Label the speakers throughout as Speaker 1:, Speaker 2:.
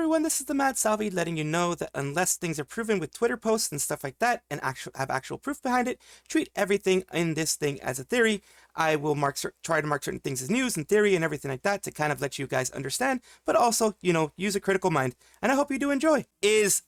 Speaker 1: everyone, this is the Mad Salvi letting you know that unless things are proven with Twitter posts and stuff like that and have actual proof behind it, treat everything in this thing as a theory. I will try to mark certain things as news and theory and everything like that to kind of let you guys understand, but also, you know, use a critical mind. And I hope you do enjoy. Is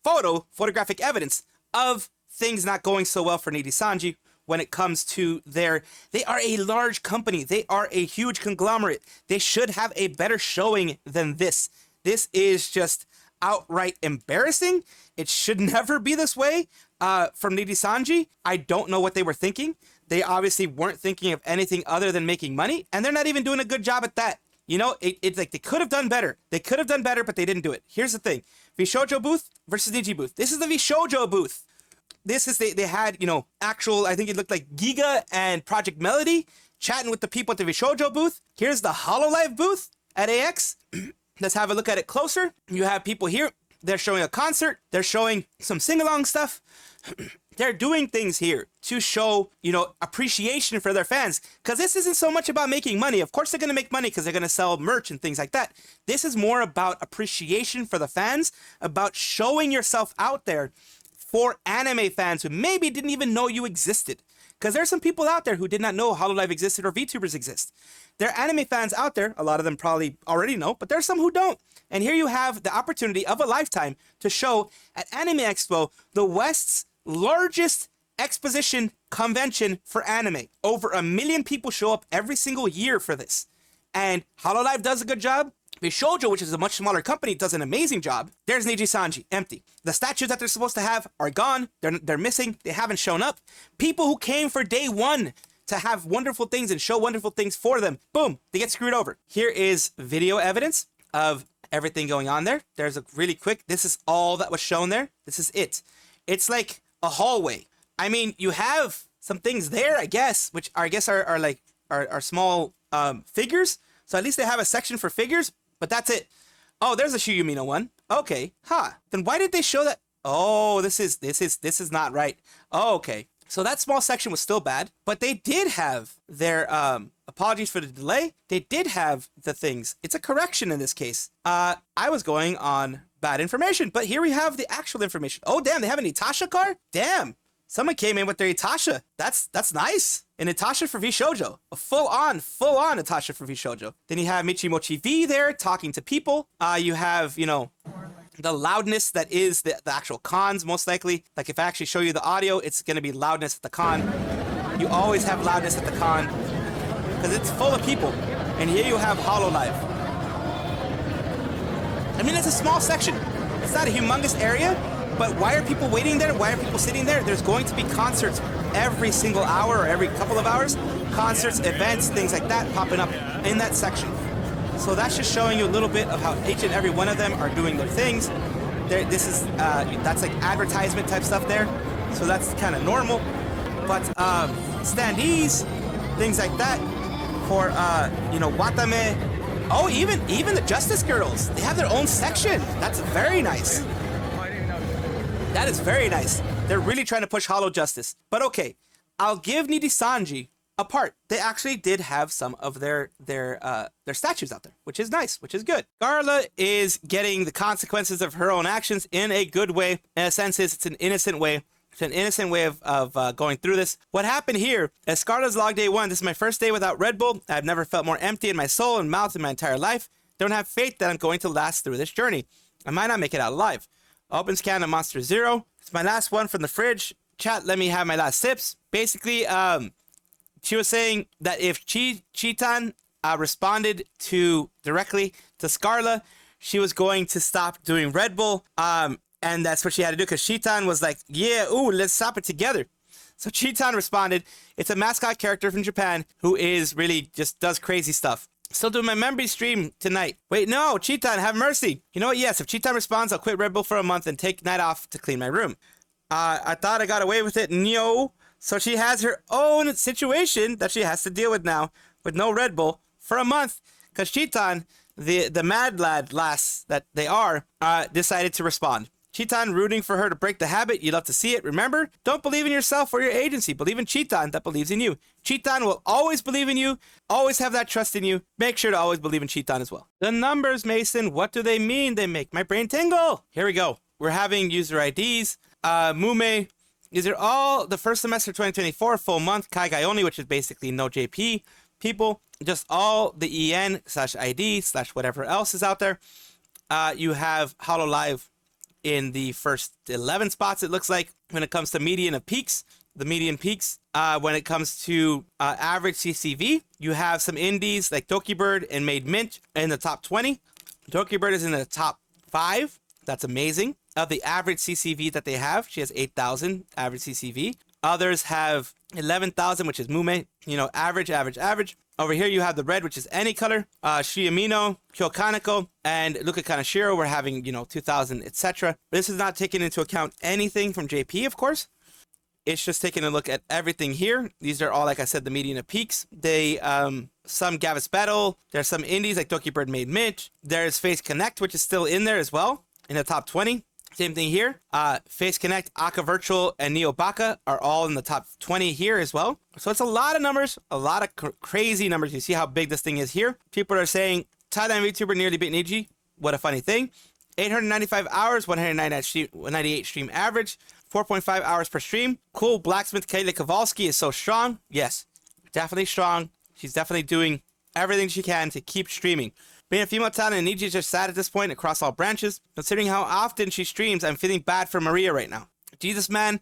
Speaker 1: photographic evidence of things not going so well for Nijisanji when it comes to they are a large company. They are a huge conglomerate. They should have a better showing than this. This is just outright embarrassing. It should never be this way from Nijisanji. I don't know what they were thinking. They obviously weren't thinking of anything other than making money, and they're not even doing a good job at that. You know, it's like they could have done better. They could have done better, but they didn't do it. Here's the thing. Vshojo booth versus Niji booth. This is the Vshojo booth. This is, they had, you know, actual, I think it looked like Giga and Project Melody chatting with the people at the Vshojo booth. Here's the Hololive booth at AX. Let's have a look at it closer. You have people here. They're showing a concert. They're showing some sing-along stuff. They're doing things here to show, you know, appreciation for their fans. Because this isn't so much about making money. Of course they're going to make money because they're going to sell merch and things like that. This is more about appreciation for the fans, about showing yourself out there for anime fans who maybe didn't even know you existed. Because there's some people out there who did not know Hololive existed or VTubers exist. There are anime fans out there, a lot of them probably already know, but there's some who don't. And here you have the opportunity of a lifetime to show at Anime Expo, the West's largest exposition convention for anime. Over 1 million people show up every single year for this. And Hololive does a good job. Vshojo, which is a much smaller company, does an amazing job. There's Nijisanji, empty. The statues that they're supposed to have are gone. They're missing. They haven't shown up. People who came for day one to have wonderful things and show wonderful things for them, boom, they get screwed over. Here is video evidence of everything going on there. There's a really quick, this is all that was shown there. This is it. It's like a hallway. I mean, you have some things there, I guess, which I guess are small figures. So at least they have a section for figures, but that's it. Oh, there's a Shuyumino one. Okay. Then why did they show that? Oh, this is not right. Oh, okay. So that small section was still bad, but they did have their apologies for the delay. They did have the things. It's a correction in this case. I was going on bad information, but here we have the actual information. Oh, damn, they have an Itasha card? Damn. Someone came in with their Itasha. That's nice. An Itasha for Vshojo. A full-on Itasha for Vshojo. Then you have Michimochi V there talking to people. You have, you know, the loudness that is the actual cons, most likely. Like, if I actually show you the audio, it's going to be loudness at the con. You always have loudness at the con because it's full of people. And here you have Hololive. I mean, it's a small section. It's not a humongous area, but why are people waiting there? Why are people sitting there? There's going to be concerts every single hour or every couple of hours. Concerts, events, things like that popping up in that section. So that's just showing you a little bit of how each and every one of them are doing their things. That's like advertisement type stuff there. So that's kind of normal. But standees, things like that for, you know, Watame. Oh, even the Justice Girls, they have their own section. That's very nice. That is very nice. They're really trying to push Hollow Justice. But okay, I'll give Nijisanji a part. They actually did have some of their statues out there, which is nice, which is good. Scarle is getting the consequences of her own actions in a good way. In a sense, it's an innocent way. It's an innocent way of going through this. What happened here is Scarle's log day 1. This is my first day without Red Bull. I've never felt more empty in my soul and mouth in my entire life. Don't have faith that I'm going to last through this journey. I might not make it out alive. Open scan of Monster Zero. It's my last one from the fridge. Chat, let me have my last sips. Basically, she was saying that if Chiitan responded directly to Scarle, she was going to stop doing Red Bull. And that's what she had to do because Chiitan was like, yeah, ooh, let's stop it together. So Chiitan responded, it's a mascot character from Japan who is really just does crazy stuff. Still doing my memory stream tonight. Wait, no, Chiitan, have mercy. You know what? Yes, if Chiitan responds, I'll quit Red Bull for a month and take night off to clean my room. I thought I got away with it. No. So she has her own situation that she has to deal with now with no Red Bull for a month because Chiitan, the mad lad lass that they are, decided to respond. Chiitan rooting for her to break the habit. You love to see it. Remember, don't believe in yourself or your agency. Believe in Chiitan that believes in you. Chiitan will always believe in you, always have that trust in you. Make sure to always believe in Chiitan as well. The numbers, Mason, what do they mean? They make my brain tingle. Here we go. We're having user IDs. Mume. These are all the first semester 2024, full month, Kaigai only, which is basically no JP people. Just all the EN/ID/whatever else is out there. You have Hololive in the first 11 spots, it looks like. When it comes to median of peaks, the median peaks, when it comes to average CCV, you have some indies like Dokibird and Made Mint in the top 20. Dokibird is in the top 5. That's amazing. Of the average CCV that they have, she has 8,000 average CCV. Others have 11,000, which is Mume, you know, average. Over here, you have the red, which is any color. Shiamino, Khyo Kaneko, and Luca Kaneshiro, we're having, you know, 2,000, etc. This is not taking into account anything from JP, of course. It's just taking a look at everything here. These are all, like I said, the median of peaks. They, some Gavis Battle. There's some indies like Dokibird Made Mint. There's Face Connect, which is still in there as well, in the top 20. Same thing here. Face Connect, Aka Virtual, and Neo Baka are all in the top 20 here as well. So it's a lot of numbers, a lot of crazy numbers. You see how big this thing is here. People are saying, Thailand VTuber nearly beat Niji. What a funny thing. 895 hours, 198 stream average, 4.5 hours per stream. Cool. Blacksmith Kayla Kowalski is so strong. Yes, definitely strong. She's definitely doing everything she can to keep streaming. Being a female talent, Niji is just sad at this point across all branches. Considering how often she streams, I'm feeling bad for Maria right now. Jesus, man.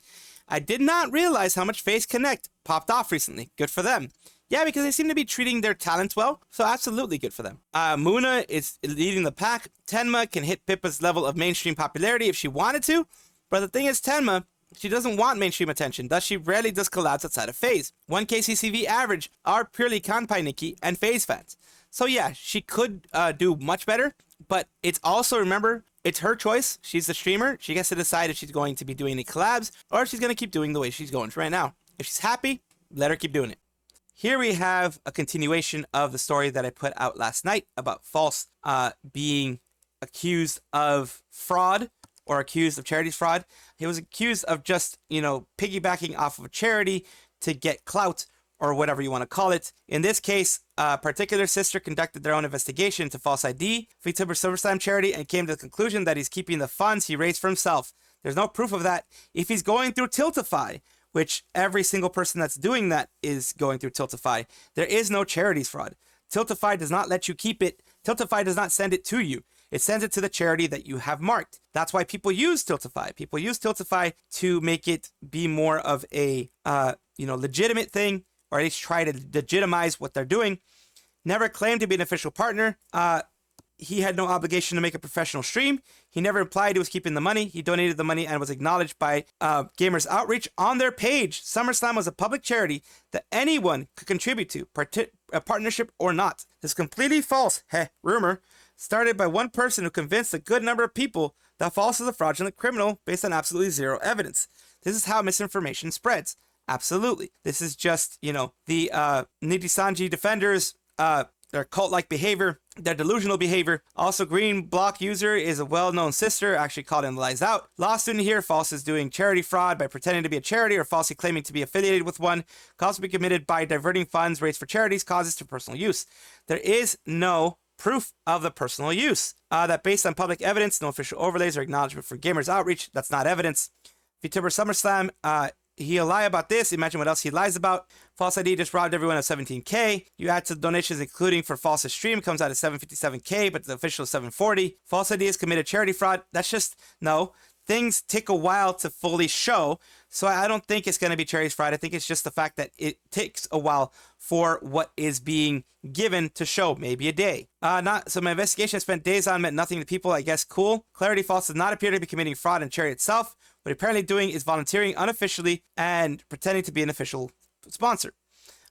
Speaker 1: I did not realize how much Face Connect popped off recently. Good for them. Yeah, because they seem to be treating their talents well, so absolutely good for them. Muna is leading the pack. Tenma can hit Pippa's level of mainstream popularity if she wanted to, but the thing is, Tenma, she doesn't want mainstream attention, thus she rarely does collabs outside of FaZe. 1K CCV average are purely Kanpai Nikki and FaZe fans. So yeah, she could do much better, but it's also, remember, it's her choice. She's the streamer. She gets to decide if she's going to be doing any collabs or if she's going to keep doing the way she's going right now. If she's happy, let her keep doing it. Here we have a continuation of the story that I put out last night about False being accused of fraud or accused of charities fraud. He was accused of just, you know, piggybacking off of a charity to get clout or whatever you want to call it. In this case, a particular sister conducted their own investigation to FalseEyed VTuber SummerSlam charity and came to the conclusion that he's keeping the funds he raised for himself. There's no proof of that. If he's going through Tiltify, which every single person that's doing that is going through Tiltify, there is no charities fraud. Tiltify does not let you keep it. Tiltify does not send it to you. It sends it to the charity that you have marked. That's why people use Tiltify. People use Tiltify to make it be more of a, legitimate thing, or at least try to legitimize what they're doing. Never claimed to be an official partner. He had no obligation to make a professional stream. He never implied he was keeping the money. He donated the money and was acknowledged by Gamers Outreach on their page. SummerSlam was a public charity that anyone could contribute to, a partnership or not. This is completely false, rumor, started by one person who convinced a good number of people that False is a fraudulent criminal based on absolutely zero evidence. This is how misinformation spreads. Absolutely. This is just, the Nijisanji defenders, their cult-like behavior, their delusional behavior. Also, Green Block user is a well-known sister, actually called in lies out. Law student here, False is doing charity fraud by pretending to be a charity or falsely claiming to be affiliated with one. Could also be committed by diverting funds raised for charities causes to personal use. There is no proof of the personal use. That based on public evidence, no official overlays or acknowledgement for Gamers Outreach. That's not evidence. VTuber SummerSlam, he'll lie about this. Imagine what else he lies about. FalseEyed just robbed everyone of 17K. You add to the donations, including for False's stream, comes out at 757K, but the official is 740. FalseEyed has committed charity fraud. That's just, no. Things take a while to fully show, so I don't think it's going to be charity fraud. I think it's just the fact that it takes a while for what is being given to show, maybe a day. So my investigation I spent days on meant nothing to people, I guess. Cool. Clarity False does not appear to be committing fraud in charity itself. What he's apparently doing is volunteering unofficially and pretending to be an official sponsor.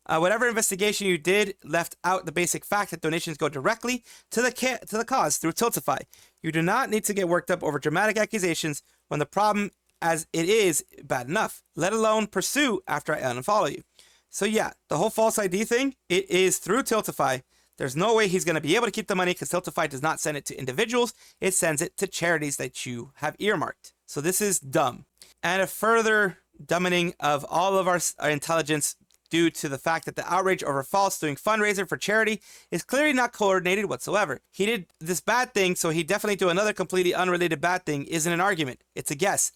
Speaker 1: Whatever investigation you did left out the basic fact that donations go directly to the cause through Tiltify. You do not need to get worked up over dramatic accusations when the problem as it is bad enough, let alone pursue after I unfollow you. So yeah, the whole false ID thing, it is through Tiltify. There's no way he's going to be able to keep the money because Tiltify does not send it to individuals. It sends it to charities that you have earmarked. So this is dumb. And a further dumbing of all of our intelligence due to the fact that the outrage over False doing fundraiser for charity is clearly not coordinated whatsoever. He did this bad thing, so he definitely do another completely unrelated bad thing isn't an argument. It's a guess.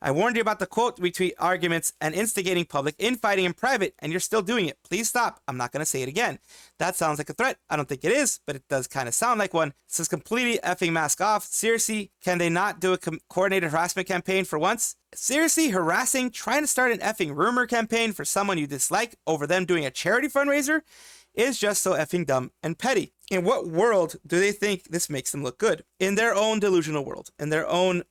Speaker 1: I warned you about the quote retweet arguments and instigating public infighting in private, and you're still doing it. Please stop. I'm not going to say it again. That sounds like a threat. I don't think it is, but it does kind of sound like one. It says completely effing mask off. Seriously, can they not do a coordinated harassment campaign for once? Seriously, harassing, trying to start an effing rumor campaign for someone you dislike over them doing a charity fundraiser is just so effing dumb and petty. In what world do they think this makes them look good? In their own delusional world, in their own,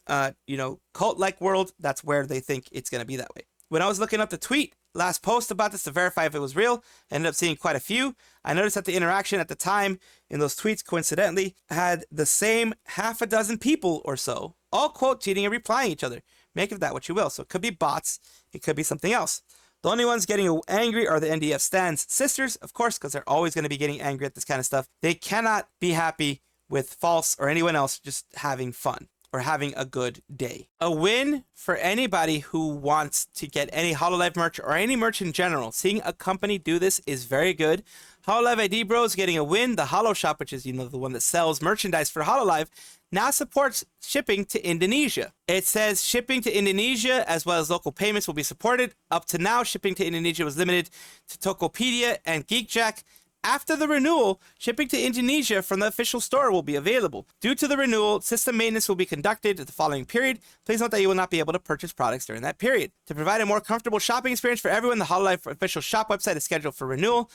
Speaker 1: cult-like world, that's where they think it's going to be that way. When I was looking up the tweet, last post about this to verify if it was real, I ended up seeing quite a few. I noticed that the interaction at the time in those tweets, coincidentally, had the same half a dozen people or so, all quote tweeting and replying each other. Make of that what you will. So it could be bots, it could be something else. The only ones getting angry are the NDF stands sisters, of course, because they're always going to be getting angry at this kind of stuff. They cannot be happy with False or anyone else just having fun or having a good day. A win for anybody who wants to get any Hololive merch or any merch in general. Seeing a company do this is very good. Hololive ID Bros getting a win. The Holo Shop, which is, the one that sells merchandise for Hololive, now supports shipping to Indonesia. It says shipping to Indonesia as well as local payments will be supported. Up to now, shipping to Indonesia was limited to Tokopedia and GeekJack. After the renewal, shipping to Indonesia from the official store will be available. Due to the renewal, system maintenance will be conducted the following period. Please note that you will not be able to purchase products during that period. To provide a more comfortable shopping experience for everyone, the Hololive official shop website is scheduled for renewal.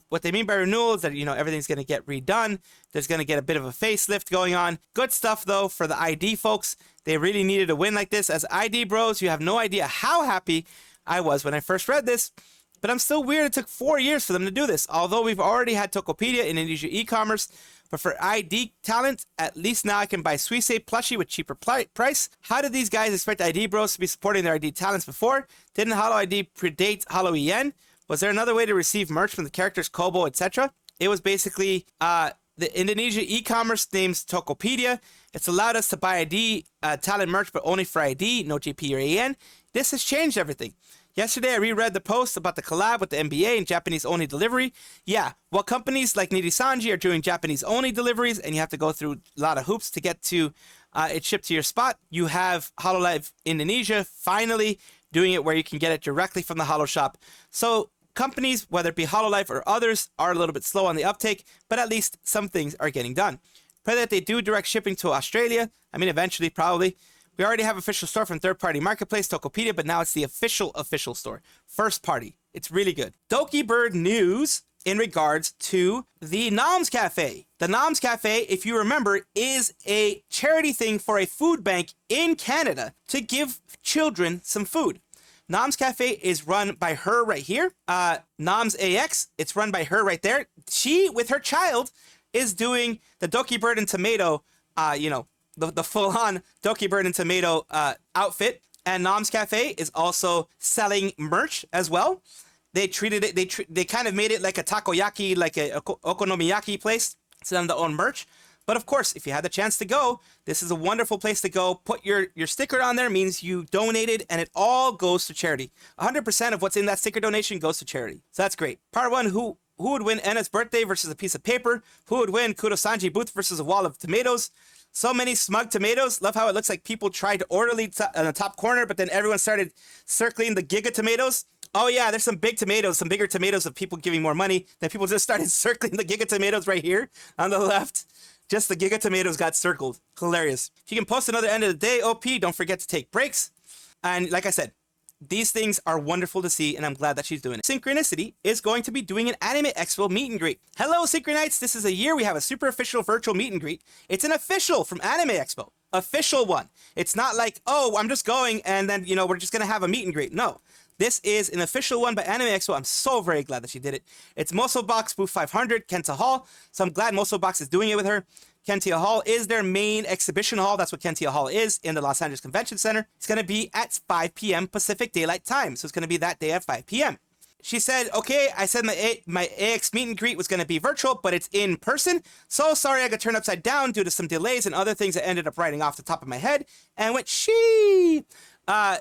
Speaker 1: What they mean by renewal is that, everything's going to get redone. There's going to get a bit of a facelift going on. Good stuff, though, for the ID folks. They really needed a win like this. As ID Bros, you have no idea how happy I was when I first read this. But I'm still weird it took 4 years for them to do this. Although we've already had Tokopedia in Indonesia e-commerce. But for ID talent, at least now I can buy Suisse plushie with cheaper price. How did these guys expect ID Bros to be supporting their ID talents before? Didn't Holo ID predate Holo EN? Was there another way to receive merch from the characters Kobo, etc.? It was basically the Indonesia e-commerce names Tokopedia. It's allowed us to buy ID talent merch, but only for ID, no GP or AN. This has changed everything. Yesterday, I reread the post about the collab with the NBA and Japanese-only delivery. Yeah, while companies like Nijisanji are doing Japanese-only deliveries, and you have to go through a lot of hoops to get to it shipped to your spot, you have Hololive Indonesia finally doing it where you can get it directly from the Holo Shop. So companies, whether it be Hololive or others, are a little bit slow on the uptake, but at least some things are getting done. Pray that they do direct shipping to Australia. I mean, eventually, probably. We already have official store from third-party marketplace, Tokopedia, but now it's the official store. First party. It's really good. Dokibird news in regards to the Noms Cafe. The Noms Cafe, if you remember, is a charity thing for a food bank in Canada to give children some food. Noms Cafe is run by her right here. Noms AX, it's run by her right there. She, with her child, is doing the Dokibird and tomato, the full-on Dokibird and tomato outfit. And Noms Cafe is also selling merch as well. They treated it, they kind of made it like a takoyaki, like a okonomiyaki place. Sell their own merch. But of course, if you had the chance to go, this is a wonderful place to go. Put your sticker on there, means you donated, and it all goes to charity. 100% of what's in that sticker donation goes to charity. So that's great. Part one, who would win Enna's birthday versus a piece of paper? Who would win Kurosanji booth versus a wall of tomatoes? So many smug tomatoes. Love how it looks like people tried to order lead in the top corner, but then everyone started circling the giga tomatoes. Oh yeah, there's some big tomatoes, some bigger tomatoes of people giving more money. Then people just started circling the giga tomatoes right here on the left. Just the giga tomatoes got circled. Hilarious. If you can post another end of the day, OP, don't forget to take breaks. And like I said, these things are wonderful to see, and I'm glad that she's doing it. Synchronicity is going to be doing an Anime Expo meet and greet. Hello, Synchronites. This is a year we have a super official virtual meet and greet. It's an official from Anime Expo. Official one. It's not like, oh, I'm just going and then, we're just going to have a meet and greet. No. This is an official one by Anime Expo. I'm so very glad that she did it. It's Mosobox booth 500, Kenta Hall. So I'm glad Mosobox is doing it with her. Kentia Hall is their main exhibition hall. That's what Kentia Hall is in the Los Angeles Convention Center. It's going to be at 5 p.m. Pacific Daylight Time. So it's going to be that day at 5 p.m. she said, okay, I said my AX meet and greet was going to be virtual, but it's in person. So sorry I got turned upside down due to some delays and other things that ended up writing off the top of my head. And went,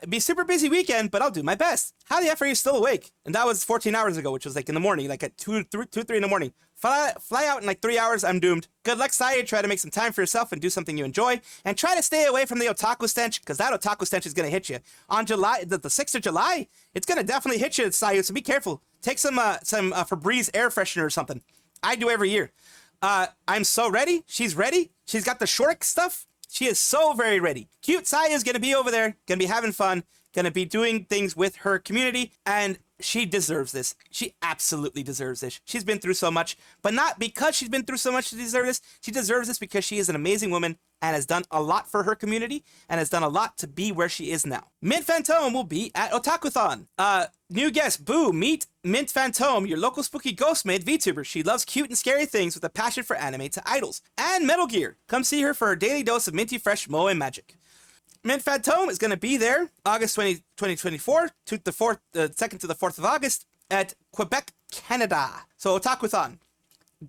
Speaker 1: be super busy weekend, but I'll do my best. How the F are you still awake? And that was 14 hours ago, which was like in the morning, like at 3 in the morning. Fly out in like 3 hours, I'm doomed. Good luck, Sayu. Try to make some time for yourself and do something you enjoy. And try to stay away from the otaku stench, because that otaku stench is going to hit you. On July, the 6th of July, it's going to definitely hit you, Sayu, so be careful. Take some Febreze air freshener or something. I do every year. I'm so ready. She's ready. She's got the short stuff. She is so very ready. Cute Sayu is going to be over there, going to be having fun, going to be doing things with her community, and she deserves this. She absolutely deserves this. She's been through so much, but not because she's been through so much to deserve this. She deserves this because she is an amazing woman and has done a lot for her community and has done a lot to be where she is now. Mint Phantom will be at Otakuthon. New guest, Boo, meet Mint Phantom, your local spooky ghost maid VTuber. She loves cute and scary things with a passion for anime to idols. And Metal Gear. Come see her for her daily dose of minty fresh moe magic. Mint Phantom is going to be there August 2024 to the 2nd to the 4th of August at Quebec, Canada. So Otakuthon.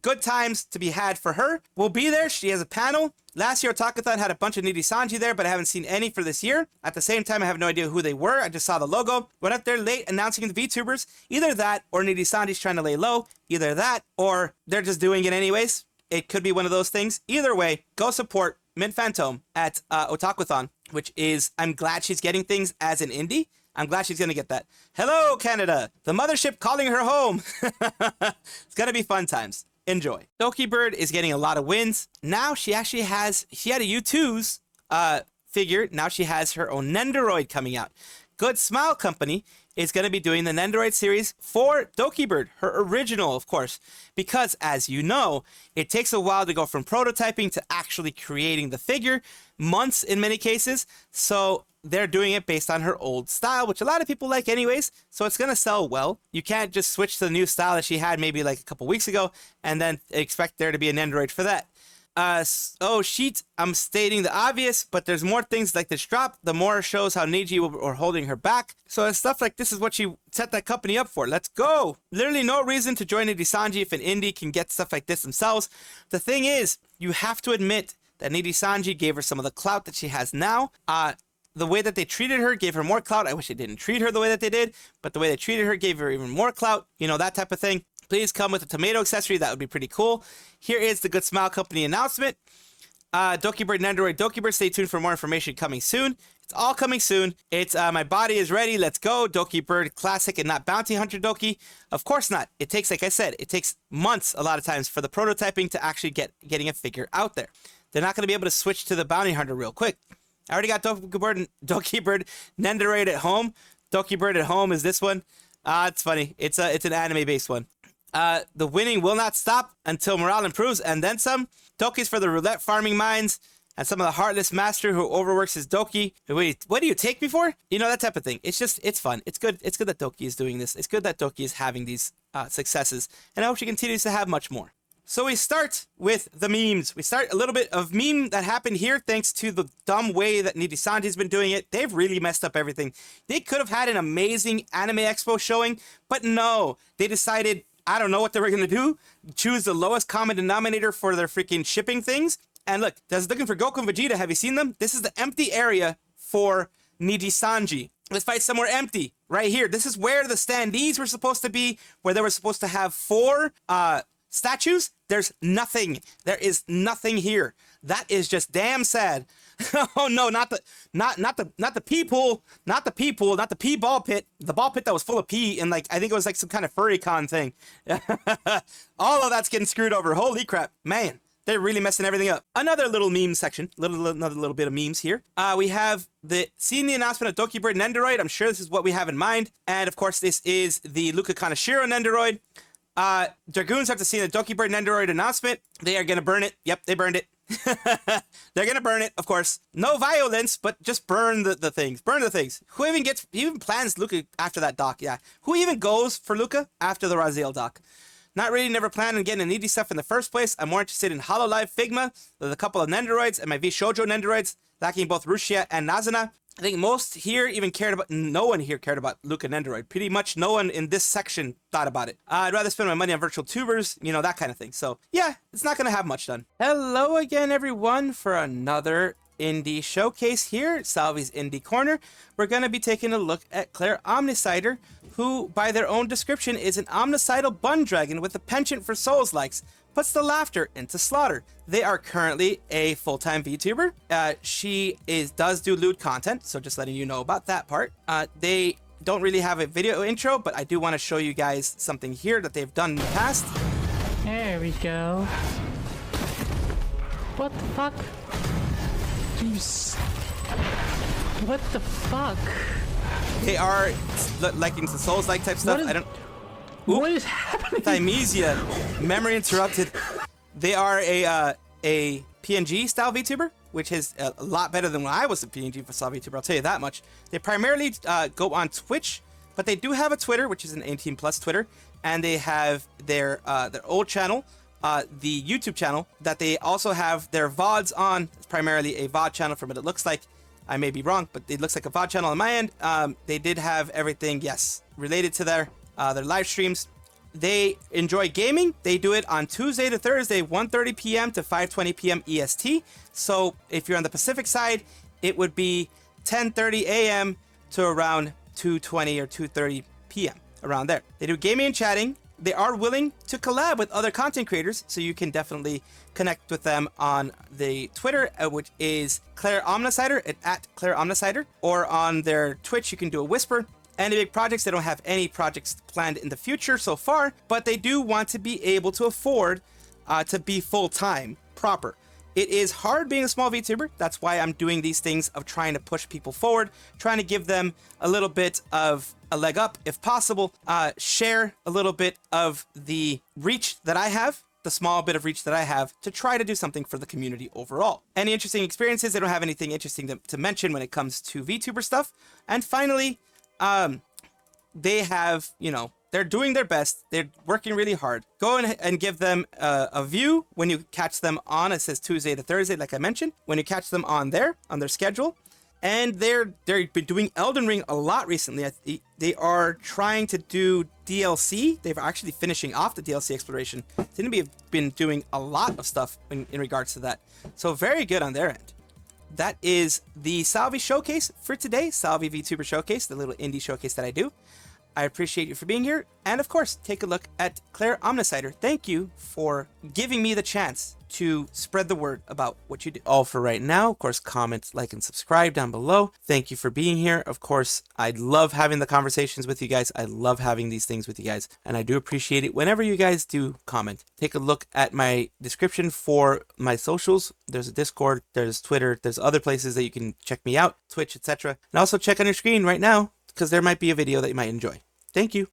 Speaker 1: Good times to be had for her. We'll be there. She has a panel. Last year, Otakuthon had a bunch of Nijisanji there, but I haven't seen any for this year. At the same time, I have no idea who they were. I just saw the logo. Went up there late announcing the VTubers. Either that or Nijisanji's trying to lay low. Either that or they're just doing it anyways. It could be one of those things. Either way, go support Mint Phantom at Otakuthon, which is, I'm glad she's getting things as an indie. I'm glad she's going to get that. Hello, Canada. The mothership calling her home. It's going to be fun times. Enjoy. Dokibird is getting a lot of wins. Now she actually has, she had a U2's figure. Now she has her own Nendoroid coming out. Good Smile Company is going to be doing the Nendoroid series for Dokibird, her original, of course, because as you know, it takes a while to go from prototyping to actually creating the figure, months in many cases. So they're doing it based on her old style, which a lot of people like anyways, so it's going to sell well. You can't just switch to the new style that she had maybe like a couple weeks ago and then expect there to be a Nendoroid for that. Sheet, I'm stating the obvious, but there's more things like this drop. The more shows how Niji were holding her back. So stuff like this is what she set that company up for. Let's go. Literally no reason to join Nijisanji if an indie can get stuff like this themselves. The thing is, you have to admit that Nijisanji gave her some of the clout that she has now. The way that they treated her gave her more clout. I wish they didn't treat her the way that they did, but the way they treated her gave her even more clout. You know, that type of thing. Please come with a tomato accessory. That would be pretty cool. Here is the Good Smile Company announcement. Dokibird, Nendoroid, Dokibird. Stay tuned for more information coming soon. It's all coming soon. It's my body is ready. Let's go. Dokibird Classic and not Bounty Hunter Doki. Of course not. It takes, like I said, it takes months a lot of times for the prototyping to actually getting a figure out there. They're not going to be able to switch to the Bounty Hunter real quick. I already got Dokibird Nendoroid at home. Dokibird at home is this one. It's funny. It's an anime-based one. The winning will not stop until morale improves, and then some. Doki's for the roulette farming mines, and some of the heartless master who overworks his Doki. Wait, what do you take me for? You know, that type of thing. It's just, it's fun. It's good. It's good that Doki is doing this. It's good that Doki is having these successes, and I hope she continues to have much more. So we start with the memes. We start a little bit of meme that happened here thanks to the dumb way that Nijisanji's been doing it. They've really messed up everything. They could have had an amazing Anime Expo showing, but no. They decided, I don't know what they were going to do, choose the lowest common denominator for their freaking shipping things. And look, there's looking for Goku and Vegeta. Have you seen them? This is the empty area for Nijisanji. Let's fight somewhere empty. Right here. This is where the standees were supposed to be, where they were supposed to have 4 statues. There's nothing. There is nothing here. That is just damn sad. Oh no, not the pee pool, not the pee pool, not the pee ball pit. The ball pit that was full of pee and like I think it was like some kind of furry con thing. All of that's getting screwed over. Holy crap, man. They're really messing everything up. Another little meme section. Another little bit of memes here. We have seeing the announcement of Dokibird Nendoroid. I'm sure this is what we have in mind. And of course, this is the Luca Kaneshiro Nendoroid. Dragoons have to see the Dokibird Nendoroid announcement. They are gonna burn it. Yep, they burned it. They're gonna burn it, of course. No violence, but just burn the things. Burn the things. Who even plans Luca after that doc? Yeah. Who even goes for Luca after the Raziel doc? Not really, never planned on getting a needy stuff in the first place. I'm more interested in Hololive Figma with a couple of Nendoroids and my Vshojo Nendoroids, lacking both Rushia and Nazana. I think most here even cared about, no one here cared about Luca Nendoroid. Pretty much no one in this section thought about it. I'd rather spend my money on virtual tubers, you know, that kind of thing. So yeah, it's not going to have much done. Hello again, everyone, for another indie showcase here at Salvi's Indie Corner. We're going to be taking a look at ClaireOmnicider, who, by their own description, is an omnicidal bun dragon with a penchant for souls likes. Puts the laughter into slaughter. They are currently a full-time VTuber. She does do lewd content, so just letting you know about that part. They don't really have a video intro, but I do want to show you guys something here that they've done in the past.
Speaker 2: There we go. What the fuck? What the fuck?
Speaker 1: They are liking some Souls-like type stuff.
Speaker 2: What is happening?
Speaker 1: Thymesia. Memory interrupted. They are a PNG style VTuber, which is a lot better than when I was a PNG style VTuber. I'll tell you that much. They primarily go on Twitch, but they do have a Twitter, which is an 18 plus Twitter, and they have their old channel, the YouTube channel that they also have their VODs on. It's primarily a VOD channel from what it looks like. I may be wrong, but it looks like a VOD channel on my end. They did have everything, yes, related to their live streams. They enjoy gaming. They do it on Tuesday to Thursday, 1:30 p.m. to 5:20 p.m. EST. So if you're on the Pacific side, it would be 10:30 a.m. to around 2:20 or 2:30 p.m. around there. They do gaming and chatting. They are willing to collab with other content creators, so you can definitely connect with them on the Twitter, which is ClaireOmnicider at ClaireOmnicider, or on their Twitch, you can do a whisper. Any big projects, they don't have any projects planned in the future so far, but they do want to be able to afford to be full-time proper. It is hard being a small VTuber. That's why I'm doing these things of trying to push people forward, trying to give them a little bit of a leg up if possible, share a little bit of the reach that I have, the small bit of reach that I have, to try to do something for the community overall. Any interesting experiences? They don't have anything interesting to mention when it comes to VTuber stuff. And finally, they have, you know, they're doing their best. They're working really hard. Go and give them a view when you catch them on. It says Tuesday to Thursday, like I mentioned. When you catch them on their schedule, and they've been doing Elden Ring a lot recently. They are trying to do DLC. They're actually finishing off the DLC exploration. They've been doing a lot of stuff in regards to that. So very good on their end. That is the Salvi showcase for today. Salvi VTuber showcase, the little indie showcase that I do. I appreciate you for being here. And of course, take a look at ClaireOmnicider. Thank you for giving me the chance to spread the word about what you do. All for right now. Of course, comment, like, and subscribe down below. Thank you for being here. Of course, I love having the conversations with you guys. I love having these things with you guys. And I do appreciate it whenever you guys do comment. Take a look at my description for my socials. There's a Discord, there's Twitter, there's other places that you can check me out, Twitch, etc. And also check on your screen right now, because there might be a video that you might enjoy. Thank you.